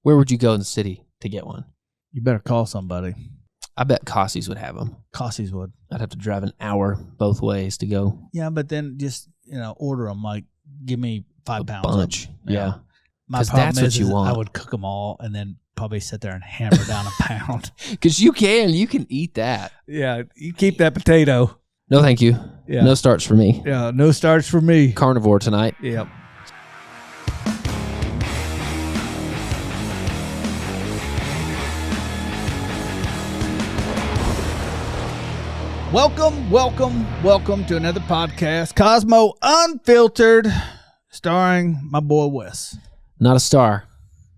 Where would you go in the city to get one? You better call somebody. I bet Cossie's would have them. Cossie's would. I'd have to drive an hour both ways to go. Yeah, but then just, order them. Like, give me 5 pounds. Bunch. Yeah. My Because problem that's what is you want. I would cook them all and then probably sit there and hammer down a pound. Because you can eat that. Yeah, you keep that potato. No, thank you. Yeah. No starch for me. Yeah, no starch for me. Carnivore tonight. Yep. Welcome to another podcast, Kosmo Unfiltered, starring my boy Wes. Not a star.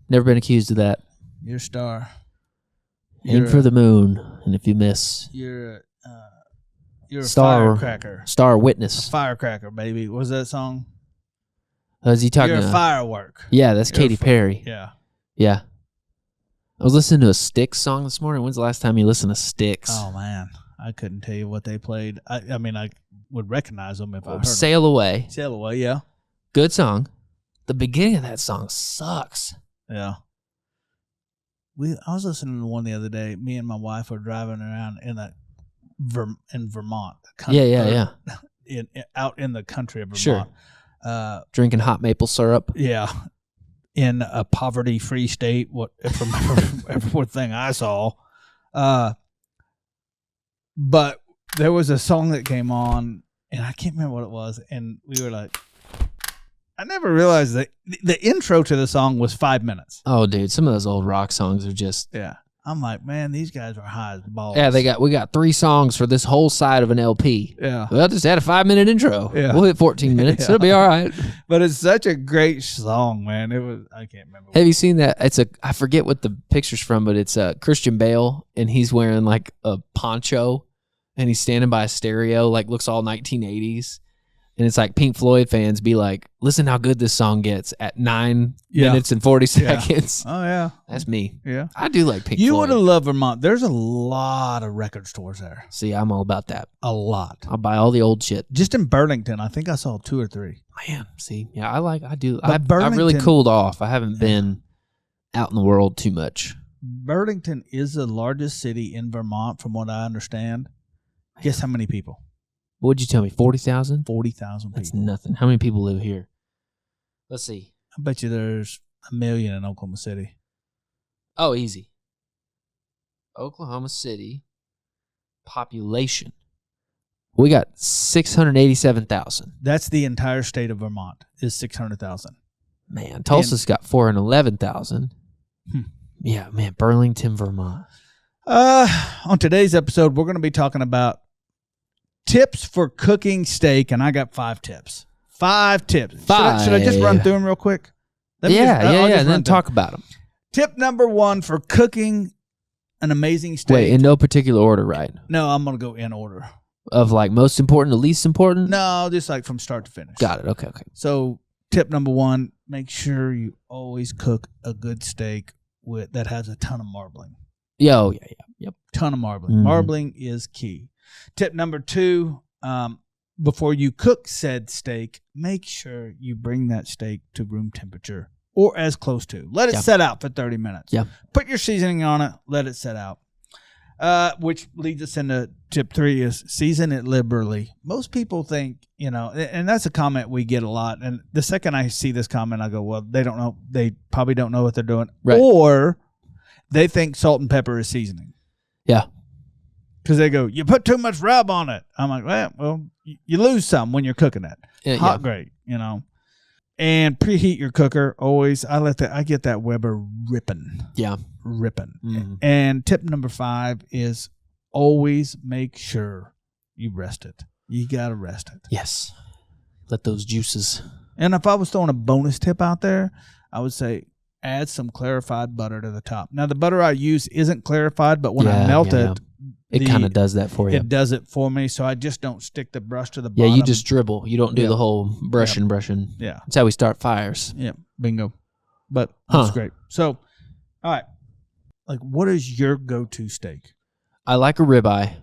Never been accused of that. You're a star. Aim for the moon, and if you miss, You're a Star- firecracker. star witness. Firecracker, baby. What was that song? Is he talking? You're a firework. Yeah, that's You're Katy Perry. Yeah. Yeah. I was listening to a Styx song this morning. When's the last time you listened to Styx? Oh man, I couldn't tell you what they played. I mean, I would recognize them if I heard Sail Away. them. Sail Away, yeah. Good song. The beginning of that song sucks. Yeah. I was listening to one the other day. Me and my wife were driving around in Vermont. Yeah. Out in the country of Sure. Vermont. Drinking hot maple syrup. Yeah. In a poverty-free state, from everything I saw. But there was a song that came on, and I can't remember what it was, and we were like, I never realized that the intro to the song was 5 minutes. Oh, dude, some of those old rock songs are just... Yeah. I'm like, man, these guys are high as balls. Yeah, we got 3 songs for this whole side of an LP. Yeah. Well, just add a 5-minute intro. Yeah. We'll hit 14 minutes. Yeah. It'll be all right. But it's such a great song, man. I can't remember. Have you seen that? I forget what the picture's from, but it's Christian Bale, and he's wearing like a poncho, and he's standing by a stereo, like looks all 1980s. And it's like Pink Floyd fans be like, listen how good this song gets at 9 minutes and 40 seconds. Oh, yeah. That's me. Yeah. I do like Pink Floyd. You would have loved Vermont. There's a lot of record stores there. See, I'm all about that. A lot. I'll buy all the old shit. Just in Burlington, I think I saw 2 or 3. Man, see, yeah, I do. But I've really Burlington- cooled off. I haven't been out in the world too much. Burlington is the largest city in Vermont, from what I understand. Guess how many people? What'd you tell me? 40,000? 40,000 people. That's nothing. How many people live here? Let's see. I bet you there's 1 million in Oklahoma City. Oh, easy. Oklahoma City population. We got 687,000. That's the entire state of Vermont is 600,000. Man, Tulsa's got 411,000. Hmm. Yeah, man, Burlington, Vermont. On today's episode, we're going to be talking about tips for cooking steak, and I got 5 tips. 5 tips. Should I just run through them real quick? And then talk about them. Tip number 1 for cooking an amazing steak. Wait, in no particular order, right? No, I'm going to go in order. Of like most important to least important? No, just like from start to finish. Got it. Okay. So tip number 1, make sure you always cook a good steak that has a ton of marbling. Yep. Ton of marbling. Mm-hmm. Marbling is key. Tip number 2, before you cook said steak, make sure you bring that steak to room temperature or as close to. Let it set out for 30 minutes. Yeah. Put your seasoning on it. Let it set out. Which leads us into tip 3 is season it liberally. Most people think, and that's a comment we get a lot. And the second I see this comment, I go, well, they don't know. They probably don't know what they're doing. Right. Or they think salt and pepper is seasoning. Yeah. Because they go, you put too much rub on it. I'm like, well, you lose some when you're cooking it. Hot grate, And preheat your cooker always. I get that Weber ripping. Yeah. Ripping. Mm-hmm. And tip number 5 is always make sure you rest it. You got to rest it. Yes. Let those juices. And if I was throwing a bonus tip out there, I would say add some clarified butter to the top. Now, the butter I use isn't clarified, but when I melt it, it kind of does that for you. It does it for me, so I just don't stick the brush to the bottom. Yeah, you just dribble. You don't do the whole brushing. Yeah. That's how we start fires. Yeah, bingo. But that's great. So, all right. Like, what is your go-to steak? I like a ribeye,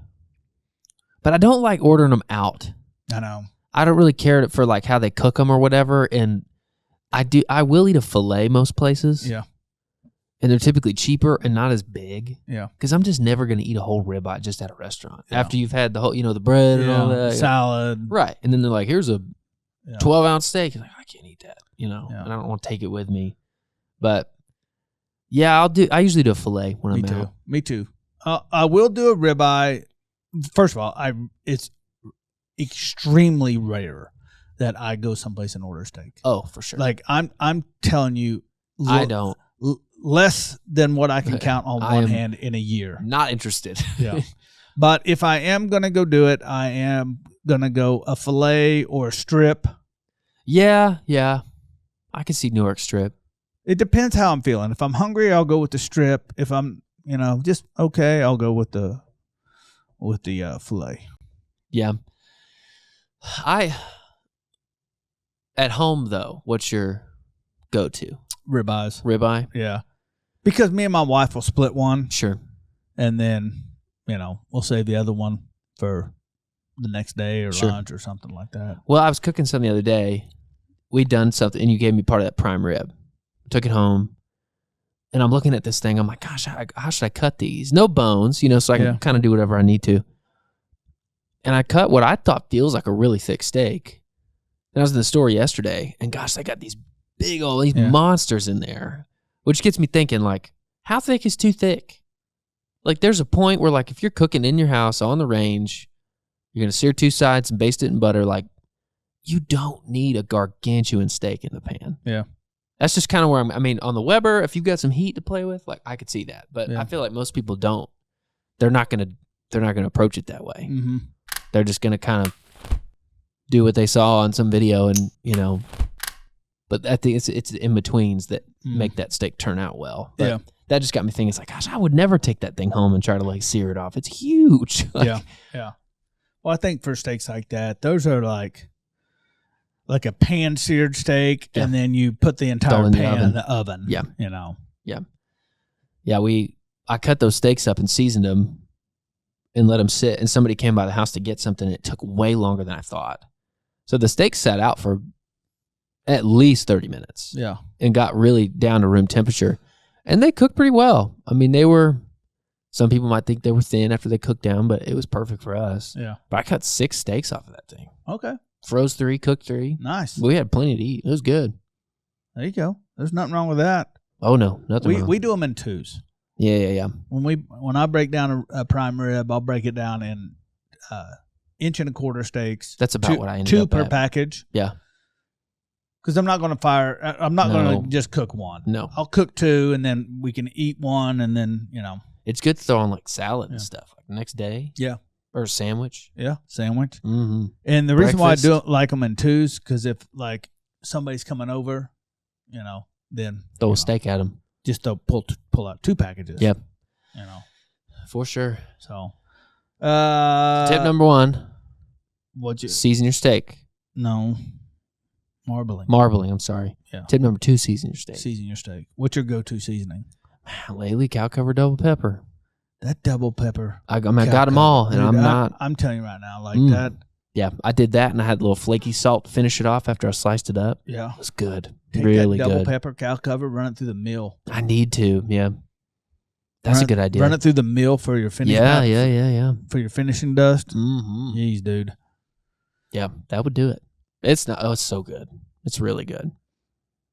but I don't like ordering them out. I know. I don't really care for like how they cook them or whatever, and I will eat a filet most places. Yeah. and they're typically cheaper and not as big. Yeah. Because I'm just never going to eat a whole ribeye just at a restaurant. Yeah. After you've had the whole, the bread and all that. Salad. Right. And then they're like, here's a 12-ounce steak. You're like, I can't eat that, and I don't want to take it with me. But yeah, I usually do a filet when I'm out. Me too. I will do a ribeye. First of all, it's extremely rare that I go someplace and order a steak. Oh, for sure. Like I'm telling you, I don't. Less than what I can count on one hand in a year. Not interested. Yeah. But if I am going to go do it, I am going to go a filet or a strip. Yeah. I can see Newark strip. It depends how I'm feeling. If I'm hungry, I'll go with the strip. If I'm, just okay, I'll go with the filet. Yeah. At home though, what's your go-to? Ribeyes. Ribeye? Yeah. Because me and my wife will split one. Sure. And then, we'll save the other one for the next day or lunch or something like that. Well, I was cooking something the other day. We'd done something, and you gave me part of that prime rib. Took it home, and I'm looking at this thing. I'm like, gosh, how should I cut these? No bones, so I can kind of do whatever I need to. And I cut what I thought feels like a really thick steak. And I was in the store yesterday, and gosh, they got these big old monsters in there, which gets me thinking, like, how thick is too thick? Like, there's a point where, like, if you're cooking in your house on the range, you're going to sear two sides and baste it in butter, like, you don't need a gargantuan steak in the pan. Yeah. That's just kind of where on the Weber, if you've got some heat to play with, like, I could see that. But I feel like most people don't. They're not going to approach it that way. Mm-hmm. They're just going to kind of do what they saw on some video and, but I think it's the in-betweens that make that steak turn out well. But that just got me thinking, it's like, gosh, I would never take that thing home and try to, like, sear it off. It's huge. Yeah. Well, I think for steaks like that, those are like a pan-seared steak, and then you put the entire pan in the oven. Yeah. Yeah, I cut those steaks up and seasoned them and let them sit, and somebody came by the house to get something, and it took way longer than I thought. So the steak sat out for at least 30 minutes. Yeah. And got really down to room temperature. And they cooked pretty well. Some people might think they were thin after they cooked down, but it was perfect for us. Yeah. But I cut 6 steaks off of that thing. Okay. Froze 3, cooked 3. Nice. We had plenty to eat. It was good. There you go. There's nothing wrong with that. Oh, no. Nothing wrong. We do them in twos. Yeah. When I break down a prime rib, I'll break it down in 1.25 steaks. That's about what I ended 2 up per at. package. Yeah. Because I'm not going to I'm not going to just cook one. No. I'll cook 2, and then we can eat one, and then, It's good to throw on, like, salad and stuff, like, the next day. Yeah. Or a sandwich. Yeah, sandwich. Mm-hmm. And the reason why I do like them in twos, because if, like, somebody's coming over, then throw a steak at them. Just pull out 2 packages. Yep. For sure. So, tip number 1. What'd you season your steak? No. Marbling. I'm sorry. Yeah. Tip number 2, season your steak. Season your steak. What's your go-to seasoning? Lately, cow cover double pepper. That double pepper. I got them all, and dude, I'm I'm telling you right now, like that. Yeah, I did that, and I had a little flaky salt to finish it off after I sliced it up. Yeah. It was good. Take really that double good. Pepper, cow cover, run it through the mill. I need to, yeah. That's a good idea. Run it through the mill for your finishing. Yeah. For your finishing dust. Mm-hmm. Jeez, dude. Yeah, that would do it. It's so good. It's really good.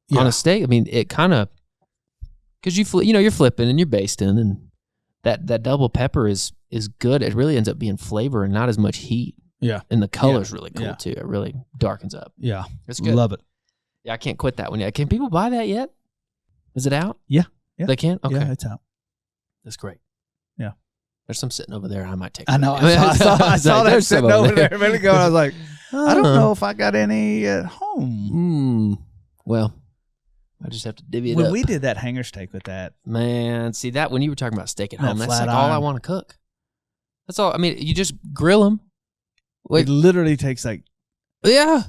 Yeah. On a steak, it kind of, because you're flipping and you're basting, and that double pepper is good. It really ends up being flavor and not as much heat. Yeah. And the color's really cool too. It really darkens up. Yeah. It's good. Love it. Yeah, I can't quit that one yet. Can people buy that yet? Is it out? Yeah. They can? Okay. Yeah, it's out. That's great. Yeah. There's some sitting over there. I might take. I know. I saw that sitting over there a minute ago. And I was like, I don't know if I got any at home. Well, I just have to divvy it up. When we did that hanger steak with that. Man, see that when you were talking about steak at home, that's like iron. all I want to cook. That's all. You just grill them. It literally takes like. Yeah.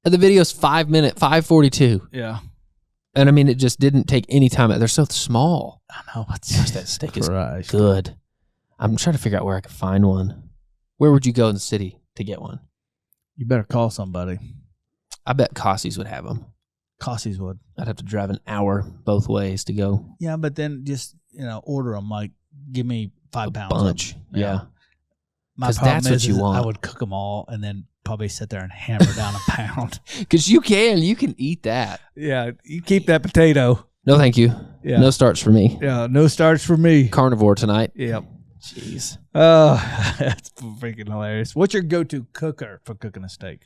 And the video's 5 minutes, 5:42. Yeah. And it just didn't take any time. They're so small. I know. Gosh, that steak is good. I'm trying to figure out where I could find one. Where would you go in the city to get one? You better call somebody. I bet Cossie's would have them. Cossies would. I'd have to drive an hour both ways to go. Yeah, but then just order them. Like, give me 5 pounds. Bunch. Of them. Yeah. My 'Cause problem that's what is you want. I would cook them all and then probably sit there and hammer down a pound. Because you can eat that. Yeah, you keep that potato. No, thank you. Yeah. No starch for me. Yeah, no starch for me. Carnivore tonight. Yep. Jeez. Oh, that's freaking hilarious. What's your go-to cooker for cooking a steak?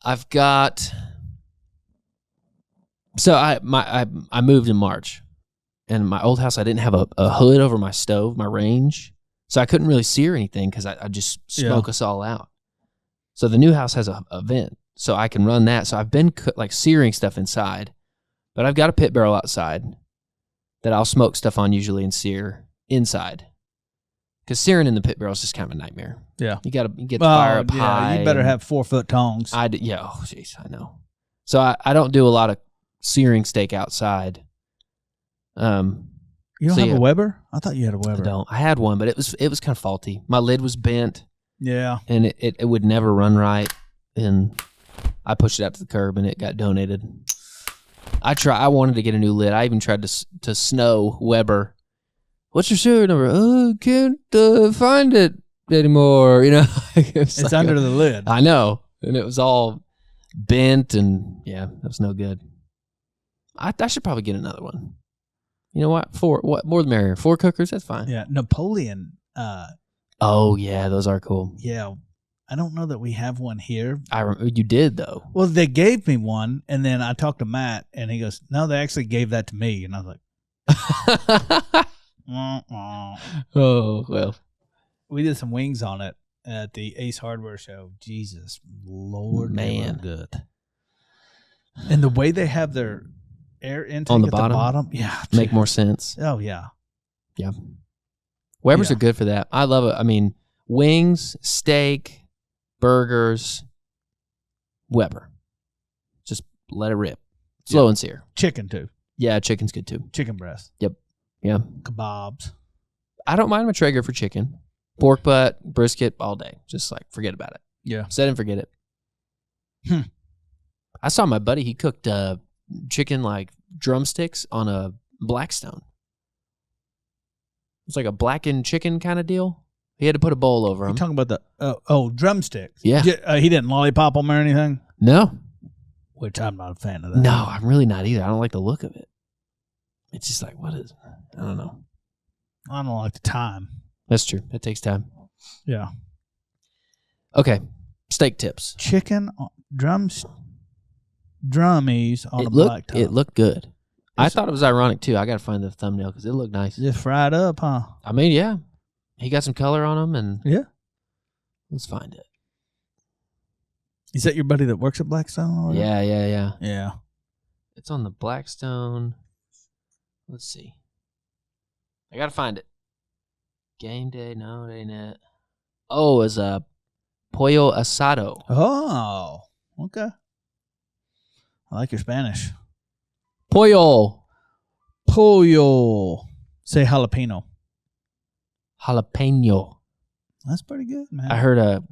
I've got. So I moved in March, and my old house I didn't have a hood over my stove, my range, so I couldn't really sear anything because I just smoke us all out. So the new house has a vent, so I can run that. So I've been searing stuff inside, but I've got a pit barrel outside that I'll smoke stuff on usually and sear inside. Because searing in the pit barrel is just kind of a nightmare. Yeah, you get the fire up high. You better have 4-foot tongs. Oh jeez, I know. So I don't do a lot of searing steak outside. You don't have a Weber? I thought you had a Weber. I don't. I had one, but it was kind of faulty. My lid was bent. Yeah, and it would never run right. And I pushed it out to the curb, and it got donated. I wanted to get a new lid. I even tried to snow Weber. What's your serial number? Oh, can't find it anymore. it's under the lid. I know, and it was all bent, and yeah, that was no good. I should probably get another one. You know what? More the merrier. 4 cookers, that's fine. Yeah, Napoleon. Oh yeah, those are cool. Yeah, I don't know that we have one here. You did though. Well, they gave me one, and then I talked to Matt, and he goes, "No, they actually gave that to me," and I was like, "Oh well." We did some wings on it at the Ace Hardware show. Jesus Lord, man, good. And the way they have their air intake on the at bottom, yeah, make more sense. Oh yeah, yeah. Weber's are good for that. I love it. I mean, wings, steak, burgers, Weber. Just let it rip. Slow and sear. Chicken too. Yeah, chicken's good too. Chicken breast. Yep. Yeah. Kebabs. I don't mind my Traeger for chicken. Pork butt, brisket, all day. Just forget about it. Yeah. Set and forget it. I saw my buddy, he cooked chicken drumsticks on a Blackstone. It's like a blackened chicken kind of deal. He had to put a bowl over them. You're talking about the drumsticks. Yeah. He didn't lollipop them or anything? No. Which I'm not a fan of that. No, I'm really not either. I don't like the look of it. It's just what is it? I don't know. I don't like the time. That's true. It takes time. Yeah. Okay. Steak tips. Chicken drummies on a black top. It looked good. I thought it was ironic too. I got to find the thumbnail because it looked nice. Just fried up, huh? I mean, yeah. He got some color on them, and yeah. Let's find it. Is that your buddy that works at Blackstone? Yeah. Yeah. It's on the Blackstone. Let's see. I got to find it. Game day? No, it ain't it. Oh, it's a pollo asado. Oh, okay. I like your Spanish. Pollo. Say jalapeno. Jalapeno. That's pretty good, man. I heard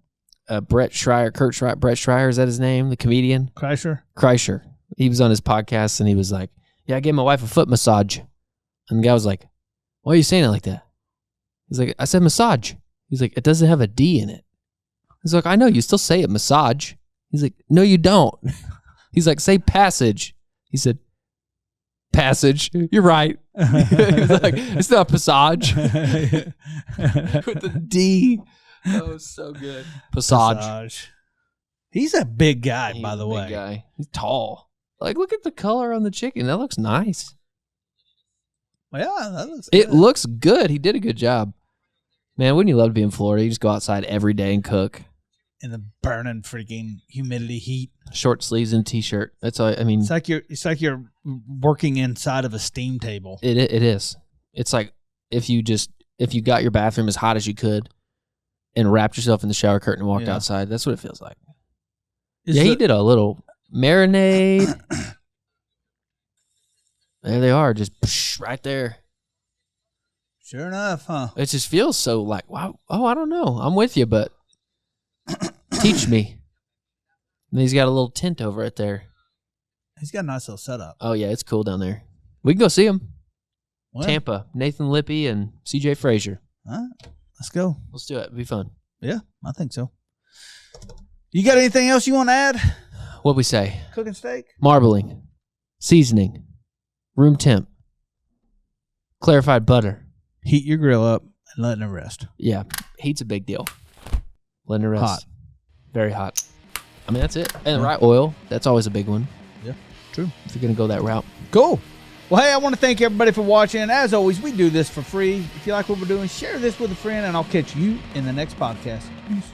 Brett Schreier, is that his name? The comedian? Kreischer. He was on his podcast and he was like, yeah, I gave my wife a foot massage. And the guy was like, why are you saying it like that? He's like, I said massage. He's like, it doesn't have a D in it. He's like, I know, you still say it massage. He's like, no, you don't. He's like, say passage. He said, passage. You're right. He's like, it's not passage. With the D. Oh, so good. Passage. He's a big guy, by the way. Big guy. He's tall. Look at the color on the chicken. That looks nice. Yeah, that looks good. It looks good. He did a good job. Man, wouldn't you love to be in Florida? You just go outside every day and cook. In the burning freaking humidity heat. Short sleeves and t-shirt. That's all. I mean, it's like you're working inside of a steam table. It is. It's like if you got your bathroom as hot as you could and wrapped yourself in the shower curtain and walked outside. That's what it feels like. He did a little marinade. There they are, just right there. Sure enough, huh? It just feels so wow. Oh, I don't know. I'm with you, but teach me. And he's got a little tent over it there. He's got a nice little setup. Oh, yeah, it's cool down there. We can go see him. Well, Tampa, Nathan Lippy and CJ Frazier. All right, let's go. Let's do it. It'll be fun. Yeah, I think so. You got anything else you want to add? What'd we say? Cooking steak? Marbling, seasoning, room temp, clarified butter. Heat your grill up and letting it rest. Yeah, heat's a big deal. Letting it rest. Hot. Very hot. I mean, that's it. And the right oil. That's always a big one. Yeah, true. If you're going to go that route. Cool. Well, hey, I want to thank everybody for watching. And as always, we do this for free. If you like what we're doing, share this with a friend, and I'll catch you in the next podcast. Peace.